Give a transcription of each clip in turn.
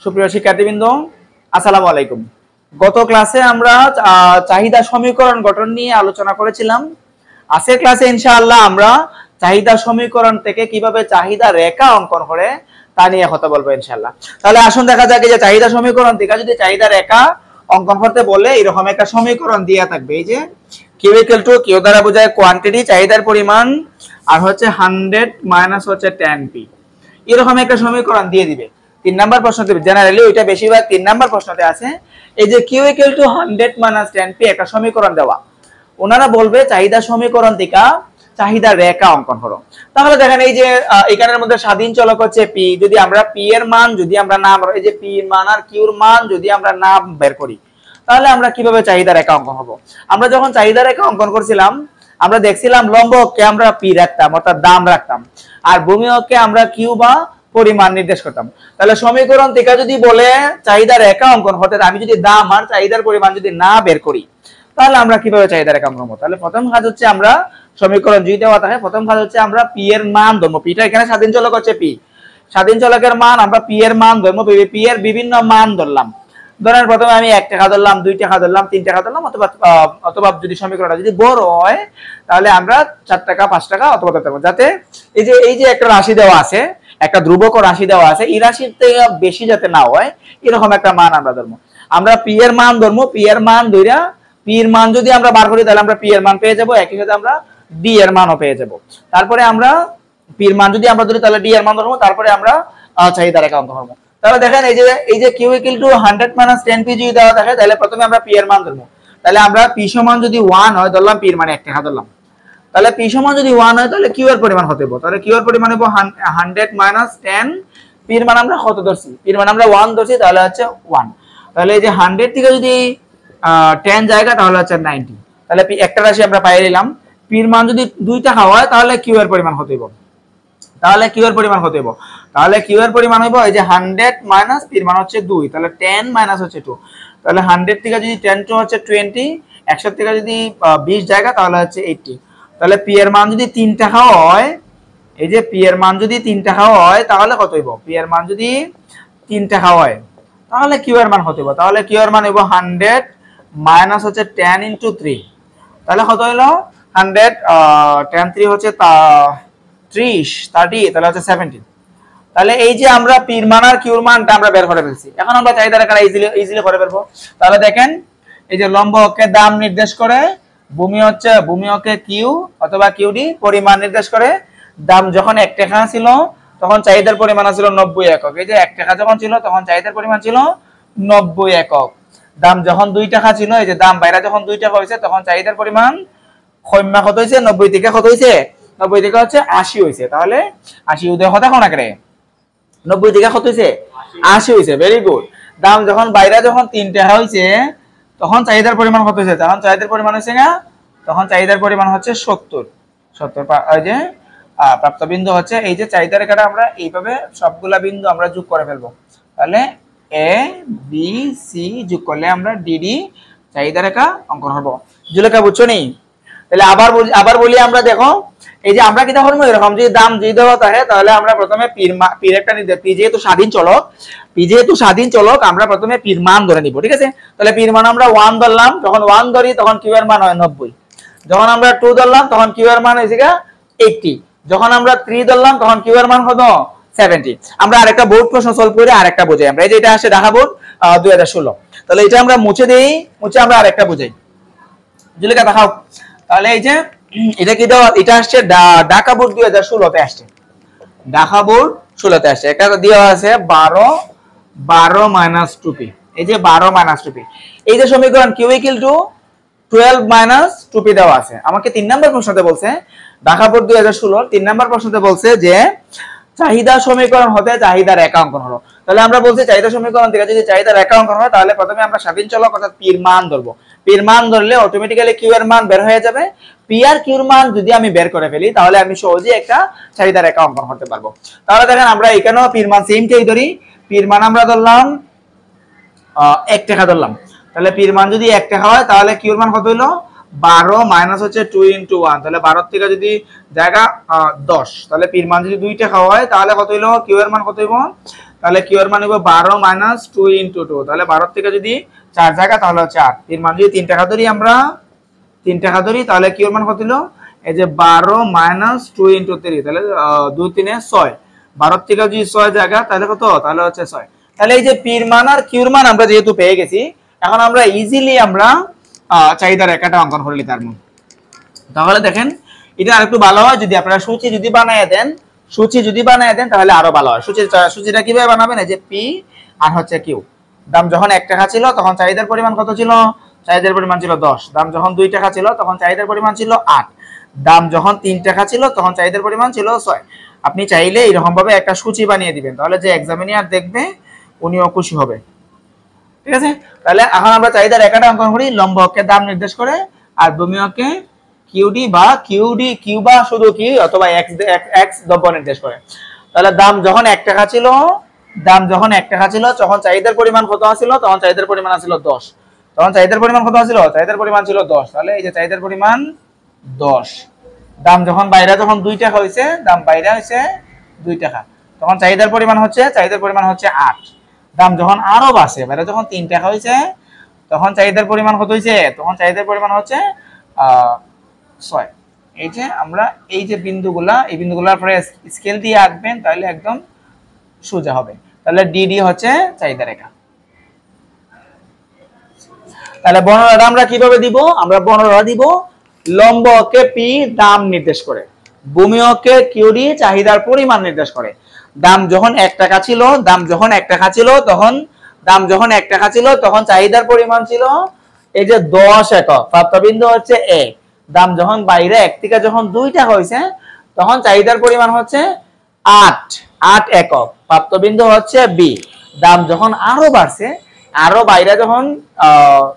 সুপ্রিয় শিক্ষার্থীবৃন্দ, আসসালামু আলাইকুম। গত ক্লাসে আমরা চাহিদা সমীকরণ গঠন নিয়ে আলোচনা করেছিলাম। আজকের ক্লাসে ইনশাআল্লাহ আমরা চাহিদা সমীকরণ থেকে কিভাবে চাহিদা রেখা অঙ্কন করে তা নিয়ে কথা বলবো ইনশাআল্লাহ। তাহলে আসুন দেখা যাক যে চাহিদা সমীকরণ থেকে যদি চাহিদা রেখা অঙ্কন করতে বলে এরকম একটা সমীকরণ দেয়া থাকবে। এই যে কিউ ইকুয়াল টু কিউ দ্বারা বোঝায় কোয়ান্টিটি, চাহিদার পরিমাণ, আর হচ্ছে 100 মাইনাস হচ্ছে 10p। এরকম একটা সমীকরণ দিয়ে দিবে। 3 নাম্বার প্রশ্নতে জেনারেলি ওইটা বেশিরভাগ 3 নাম্বার প্রশ্নতে আছে। এই যে Q equal to 100 minus 10p একটা সমীকরণ দেওয়া, ওনারা বলবে চাহিদা সমীকরণ থেকে চাহিদা রেখা অঙ্কন করো। তাহলে দেখেন এই যে এখানের মধ্যে স্বাধীন চলক হচ্ছে পি, যদি আমরা পি এর মান যদি আমরা না, এই যে পি এর মান আর কিউর মান যদি আমরা না বের করি তাহলে আমরা কিভাবে চাহিদা রেখা অঙ্কন করব? আমরা যখন চাহিদা রেখা অঙ্কন করছিলাম আমরা দেখছিলাম লম্ব অক্ষে আমরা পি রাখতাম অর্থাৎ দাম রাখতাম, আর ভূমি অক্ষে আমরা কিউ বা পরিমাণ নির্দেশ করতাম। তাহলে সমীকরণ থেকে যদি বলে চাহিদা রেখা অঙ্কন করতে, আমি যদি দাম আর চাহিদার পরিমাণ যদি না বের করি তাহলে আমরা কিভাবে চাহিদা রেখা অঙ্কন করব? তাহলে প্রথম কাজ হচ্ছে আমরা সমীকরণ যদি দেওয়া থাকে প্রথম কাজ হচ্ছে আমরা পি এর মান ধরবো। পিটা এখানে স্বাধীন চলক হচ্ছে পি, স্বাধীন চলকের মান আমরা পি এর মান ধরবো। পি এর বিভিন্ন মান ধরলাম। ধরেন প্রথমে আমি 1 টাকা ধরলাম, 2 টাকা ধরলাম, 3 টাকা ধরলাম, অথবা যদি সমীকরণটা যদি বড় হয় তাহলে আমরা 4 টাকা, 5 টাকা অথবা ধরতে, যাতে এই যে একটা রাশি দেওয়া আছে, একটা ধ্রুবক রাশি দেওয়া আছে, এই রাশির থেকে বেশি যাতে না হয় এরকম একটা মান আমরা ধরবো। আমরা পি এর মান ধরবো, পি এর মান ধইরা পি এর মান যদি আমরা বার করি তাহলে আমরা পি এর মান পেয়ে যাব, একই সাথে আমরা ডি এর মানও পেয়ে যাব। তারপরে আমরা পি এর মান যদি আমরা ধরি তাহলে ডি এর মান ধরবো, তারপরে আমরা চাহিদা রেখা অঙ্কন করব। তাহলে দেখেন এই যে Q equal to 100 minus 10p যদি দেওয়া থাকে তাহলে প্রথমে আমরা পি এর মান ধরবো। তাহলে আমরা পি সমান যদি 1 হয় ধরলাম, পি এর মান 1 টাকা ধরলাম, তাহলে পি সমান যদি 1 হয় তাহলে কিউ এর পরিমাণ হতে হবে, তাহলে কিউ এর পরিমাণ হবে 100 মাইনাস 10, পি এর মান আমরা কত ধরছি, পি এর মান আমরা 1 ধরছি, তাহলে হচ্ছে 1। তাহলে এই যে 100 থেকে যদি 10 জায়গা তাহলে হচ্ছে 90, তাহলে পি একটা রাশি আমরা পাই নিলাম। পি এর মান যদি 2 টাকা হয় তাহলে কিউ এর পরিমাণ হতে হবে, তাহলে কিউ এর পরিমাণ হতে হবে, তাহলে কিউ এর পরিমাণ হইব এই যে 100 মাইনাস পি এর মান হচ্ছে 2, তাহলে 10 মাইনাস হচ্ছে 2, তাহলে 100 থেকে যদি 10 টু হচ্ছে 20, 100 থেকে যদি 20 জায়গা তাহলে হচ্ছে 80। তাহলে পি এর মান যদি 3 টাকা হয়, এই যে পি এর মান যদি 3 টাকা হয় তাহলে কত হইব, পি এর মান যদি 3 টাকা হয় তাহলে কিউ এর মান হতে হবে, তাহলে কিউ এর মান হইব 100 মাইনাস হচ্ছে 10 ইনটু 3, তাহলে কত হইলো 100 10 3 হচ্ছে 30, তাহলে হচ্ছে 17। তাহলে এই যে আমরা পি এর মান আর কিউ এর মানটা আমরা বের করে ফেলছি, এখন আমরা চাহিদা রেখা ইজিলি করে ফেলবো। তাহলে দেখেন এই যে লম্ব অক্ষে দাম নির্দেশ করে, ভূমি অক্ষে কিউ অথবা কিউডি পরিমাণ নির্দেশ করে। দাম যখন 1 টাকা ছিল তখন চাহিদার পরিমাণ ছিল 90 একক। এই যে 1 টাকা যখন ছিল তখন চাহিদার পরিমাণ ছিল 90 একক। দাম যখন 2 টাকা ছিল, এই যে দাম বাইরে যখন 2 টাকা হয়েছে তখন চাহিদার পরিমাণ কমা কত হয়েছে, 90 থেকে কত হয়েছে, 90 থেকে হচ্ছে 80 হয়েছে। তাহলে 80 উদয় কথা কোন আকারে 90 থেকে কত হয়েছে, 80 হয়েছে। Very good. দাম যখন বাইরে যখন 3 টাকা হয়েছে তখন চাহিদার পরিমাণ কত হয়েছে, তখন চাহিদার পরিমাণ হচ্ছে না, তখন চাহিদার পরিমাণ হচ্ছে 70। এই যে প্রাপ্ত বিন্দু হচ্ছে এই যে চাহিদা রেখাটা আমরা এইভাবে সবগুলা বিন্দু আমরা যোগ করে ফেলবো। তাহলে এ বি সি যোগ করলে আমরা ডিডি চাহিদা রেখা অঙ্কন করবো। জুলেখা বুঝছো নি? তাহলে আবার বলি আমরা, দেখো এই যে আমরা কি দেখো এরকম যে দাম যদি দেওয়া থাকে তাহলে আমরা প্রথমে পির একটা নির্দেশ, পি যেহেতু স্বাধীন চলক আমরা প্রথমে পির মান ধরে নিব, ঠিক আছে? তাহলে পির মান আমরা 1 ধরলাম, যখন 1 ধরি তখন কিউ এর মান হয় 90, যখন আমরা 2 ধরলাম তখন কিউ এর মান হয়েছে 80, যখন আমরা 3 ধরলাম তখন কিউ এর মান কত 70। আমরা আরেকটা বোর্ড প্রশ্ন সলভ করে আরেকটা বোঝাই আমরা, এই যে এটা আসে ঢাকা বোর্ড 2016, তাহলে এটা আমরা মুছে দেই, মুছে আমরা আরেকটা বোঝাই। জুলেখা দেখাও। তাহলে এই যে এটা কি দাও, এটা আসছে ঢাকা বোর্ড 2016 তে আসছে, ঢাকা বোর্ড 16 তে আসছে। এটা দেওয়া আছে 12 মাইনাস 2p, এই যে 12 মাইনাস 2p, এই যে সমীকরণ Q equal to 12 minus 2p দেওয়া আছে। আমাকে 3 নাম্বার প্রশ্নতে বলছে, ঢাকা বোর্ড 2016 3 নাম্বার প্রশ্নতে বলছে যে চাহিদা সমীকরণ হতে চাহিদা রেখা অঙ্কন হলো। তাহলে আমরা বলছি চাহিদা সমীকরণ থেকে যদি চাহিদা রেখা অঙ্কন হয় তাহলে প্রথমে আমরা স্বাধীন চলক অর্থাৎ পি এর মান ধরবো। পি এর মান ধরলে অটোমেটিক্যালি কিউ এর মান বের হয়ে যাবে। পি আর কিউ এর মান যদি আমি বের করে ফেলি তাহলে আমি সহজেই একটা চাহিদা রেখা অঙ্কন করতে পারবো। তাহলে দেখেন আমরা এখানেও পি এর মান সেমটাই ধরি, পি এর মান আমরা ধরলাম 1 টাকা ধরলাম, তাহলে পি এর মান যদি 1 টাকা হয় তাহলে কিউ এর মান কত হলো 12 মাইনাস হচ্ছে 2 ইনটু 1, তাহলে 12 থেকে যদি জায়গা 10, তাহলে পি এর মান যদি 2 টাকা হয় তাহলে কত হলো কিউ এর মান কত হইব তাহলে কিউ এর মান হবে 12 মাইনাস 2 ইনটু 2, তাহলে 12 থেকে যদি 4 জায়গা তাহলে হচ্ছে 8, এর মান যদি 3 টাকা ধরি আমরা 3 টাকা ধরি তাহলে কিউ এর মান কত হলো, এই যে 12 মাইনাস 2 ইনটু 3, তাহলে 2 3 এ 6, 12 থেকে যদি 6 জায়গা তাহলে কত, তাহলে হচ্ছে 6। তাহলে এই যে পি এর মান আর কিউ এর মান আমরা যেহেতু পেয়ে গেছি, এখন আমরা ইজিলি আমরা চাহিদা রেখাটা অঙ্কন করে নিতে পারবো। তাহলে দেখেন এটা আরেকটু ভালো হয় যদি আপনারা সূচি যদি বানায় দেন তাহলে আরো ভালো হয়। সূচিটা কিভাবে বানাবেন, এই যে পি আর হচ্ছে কিউ। দাম যখন 1 টাকা ছিল তখন চাহিদার পরিমাণ কত ছিল, চাহিদার পরিমাণ ছিল 10। দাম যখন 2 টাকা ছিল তখন চাহিদার পরিমাণ ছিল 8। দাম যখন 3 টাকা ছিল তখন চাহিদার পরিমাণ ছিল 6। আপনি চাইলে এরকম ভাবে একটা সূচি বানিয়ে দিবেন, তাহলে যে এক্সামিনার দেখবে উনিও খুশি হবে। ঠিক আছে, তাহলে এখন আমরা চাহিদা রেখাটা অঙ্কন করি, লম্ব অক্ষে দাম নির্দেশ করে আর ভূমি অক্ষে কিউডি বা কিউ বা শুধু কিউ অথবা এক্স দ্রব্য নির্দেশ করে। তাহলে দাম যখন 1 টাকা ছিল তখন চাহিদার পরিমাণ কত ছিল, তখন চাহিদার পরিমাণ ছিল 10। তখন চাহিদার পরিমাণ কত ছিল, চাহিদার পরিমাণ ছিল 10। তাহলে এই যে চাহিদার পরিমাণ 10। দাম যখন 2 টাকা হয়েছে, দাম বাইরে হয়েছে 2 টাকা, তখন চাহিদার পরিমাণ হচ্ছে 8। দাম যখন আরো বাড়ছে, বাইরে যখন 3 টাকা হয়েছে তখন চাহিদার পরিমাণ কত হয়েছে, তখন চাহিদার পরিমাণ হচ্ছে 6। এই যে আমরা এই যে বিন্দুগুলা, এই বিন্দুগুলার পরে স্কেল দিয়ে আঁকবেন তাহলে একদম সোজা হবে। তাহলে ডিডি হচ্ছে চাহিদা রেখা। তাহলে বর্ণনাটা আমরা কিভাবে দিব, আমরা বর্ণনা দিব লম্ব অক্ষে পি দাম নির্দেশ করে, ভূমি অক্ষে কিউডি চাহিদার পরিমাণ নির্দেশ করে। দাম যখন 1 টাকা ছিল তখন চাহিদার পরিমাণ ছিল এই যে 10 একক, প্রাপ্তবিন্দু হচ্ছে এ। দাম যখন বাইরে 1 থেকে যখন 2 টাকা হয়েছে তখন চাহিদার পরিমাণ হচ্ছে 8 একক, প্রাপ্তবিন্দু হচ্ছে বি। দাম যখন আরো বাড়ছে, আরো বাইরে যখন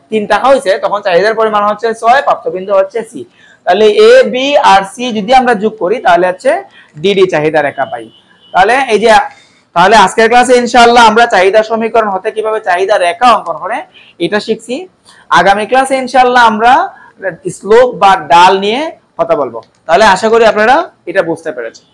3 টাকা হয়েছে তখন চাহিদার পরিমাণ হচ্ছে 6, প্রাপ্তবিন্দু হচ্ছে সি। তাহলে এ বি আর সি যদি আমরা যোগ করি তাহলে হচ্ছে ডিডি চাহিদা রেখা পাই। তাহলে আজকের ক্লাসে ইনশাআল্লাহ আমরা চাহিদা সমীকরণ হতে কিভাবে চাহিদা রেখা অঙ্কন করে এটা শিখছি। আগামী ক্লাসে ইনশাআল্লাহ আমরা স্লোপ বা ডাল নিয়ে কথা বলবো। তাহলে আশা করি আপনারা এটা বুঝতে পেরেছেন।